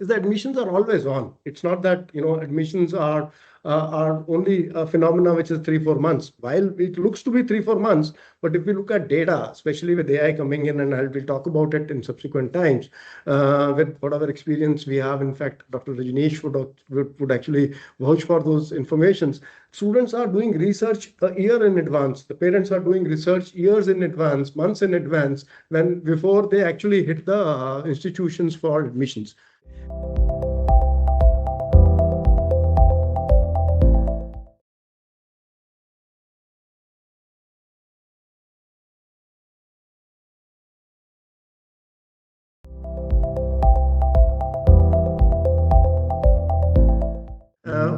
is that admissions are always on. It's not that, admissions are only a phenomena which is 3-4 months. While it looks to be 3-4 months, but if we look at data, especially with AI coming in, and we'll talk about it in subsequent times, with whatever experience we have, in fact, Dr. Rajneesh would actually vouch for those informations. Students are doing research a year in advance. The parents are doing research years in advance, months in advance, before they actually hit the institutions for admissions.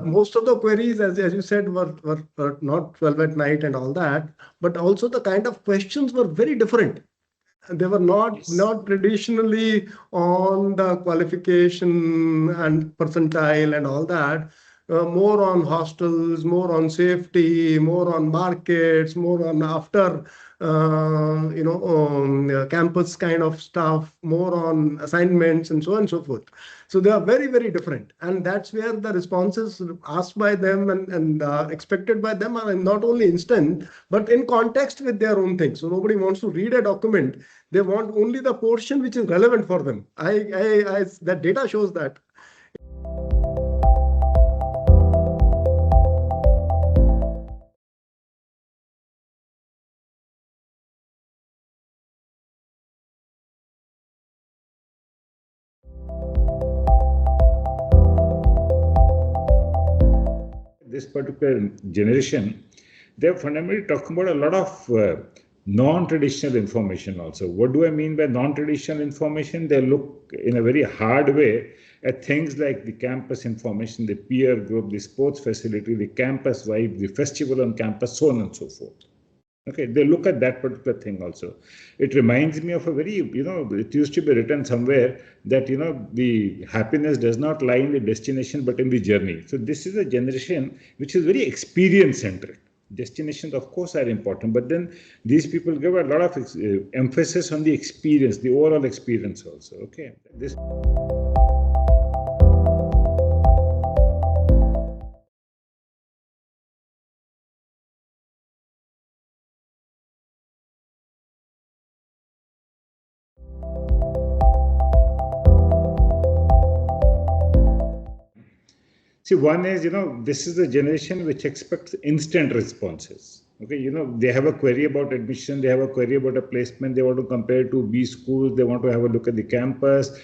Most of the queries, as you said, were not 12 at night and all that, but also the kind of questions were very different. They were not traditionally on the qualification and percentile and all that. More on hostels, more on safety, more on markets, more on after campus kind of stuff, more on assignments and so on and so forth. So they are very, very different. And that's where the responses asked by them and expected by them are not only instant, but in context with their own things. So nobody wants to read a document. They want only the portion which is relevant for them. That data shows that. This particular generation, they're fundamentally talking about a lot of non-traditional information also. What do I mean by non-traditional information? They look in a very hard way at things like the campus information, the peer group, the sports facility, the campus vibe, the festival on campus, so on and so forth. Okay, they look at that particular thing also. It reminds me of a very, it used to be written somewhere that, the happiness does not lie in the destination, but in the journey. So this is a generation which is very experience-centric. Destinations, of course, are important, but then these people give a lot of emphasis on the experience, the overall experience also. Okay. See, one is, this is a generation which expects instant responses. Okay, they have a query about admission, they have a query about a placement, they want to compare to B schools, they want to have a look at the campus.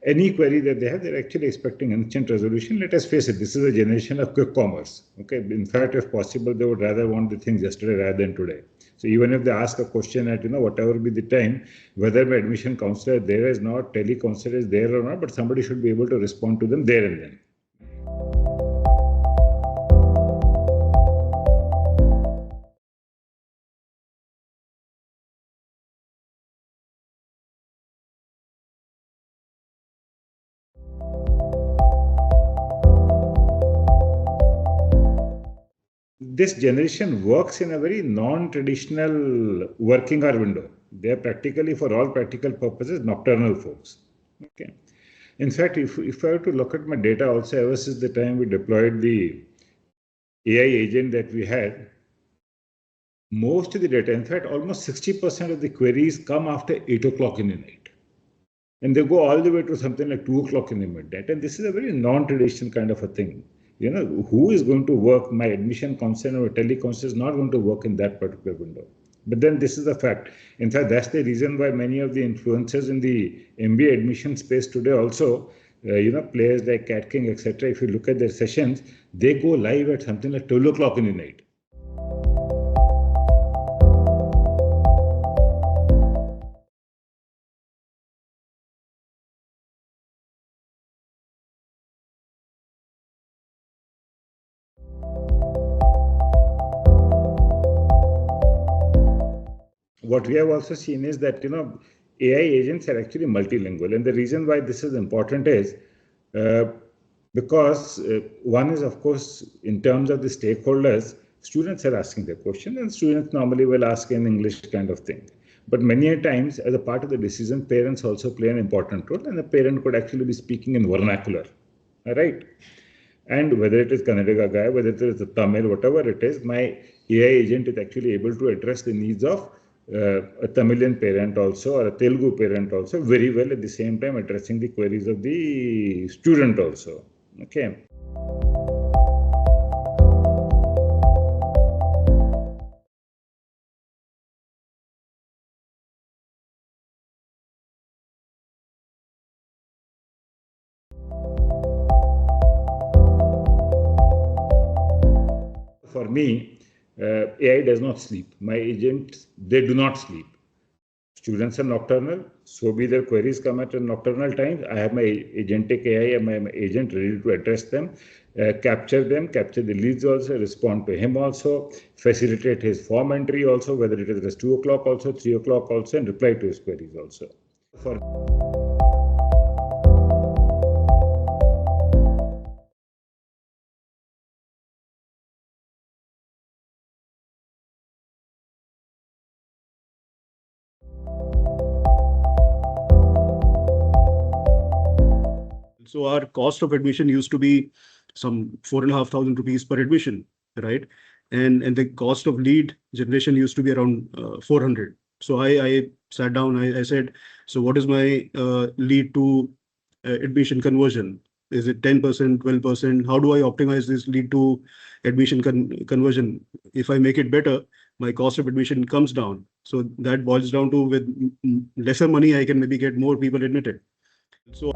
Any query that they have, they're actually expecting instant resolution. Let us face it, this is a generation of quick commerce. Okay, in fact, if possible, they would rather want the things yesterday rather than today. So even if they ask a question at, whatever be the time, whether my admission counselor there is not, tele-counselor is there or not, but somebody should be able to respond to them there and then. This generation works in a very non-traditional working hour window. They are practically, for all practical purposes, nocturnal folks. Okay. In fact, if I were to look at my data also, ever since the time we deployed the AI agent that we had, most of the data, in fact, almost 60% of the queries come after 8 o'clock in the night. And they go all the way to something like 2 o'clock in the midnight. And this is a very non-traditional kind of a thing. Who is going to work? My admission counselor or telecounselor is not going to work in that particular window. But then this is a fact. In fact, that's the reason why many of the influencers in the MBA admission space today also, players like Cat King, etc., if you look at their sessions, they go live at something like 12 o'clock in the night. What we have also seen is that, AI agents are actually multilingual. And the reason why this is important is because one is, of course, in terms of the stakeholders, students are asking their question and students normally will ask in English kind of thing. But many a times, as a part of the decision, parents also play an important role, and the parent could actually be speaking in vernacular, right? And whether it is Kannada guy, whether it is Tamil, whatever it is, my AI agent is actually able to address the needs of a Tamilian parent also, or a Telugu parent also, very well, at the same time addressing the queries of the student also. Okay. For me, AI does not sleep. My agents, they do not sleep. Students are nocturnal, so be their queries come at a nocturnal time. I have my agentic AI and my agent ready to address them, capture the leads also, respond to him also, facilitate his form entry also, whether it is 2 o'clock also, 3 o'clock also, and reply to his queries also. So our cost of admission used to be some 4,500 rupees per admission, right? And the cost of lead generation used to be around 400. So I sat down, I said, so what is my lead to admission conversion? Is it 10%, 12%? How do I optimize this lead to admission conversion? If I make it better, my cost of admission comes down. So that boils down to, with lesser money, I can maybe get more people admitted. So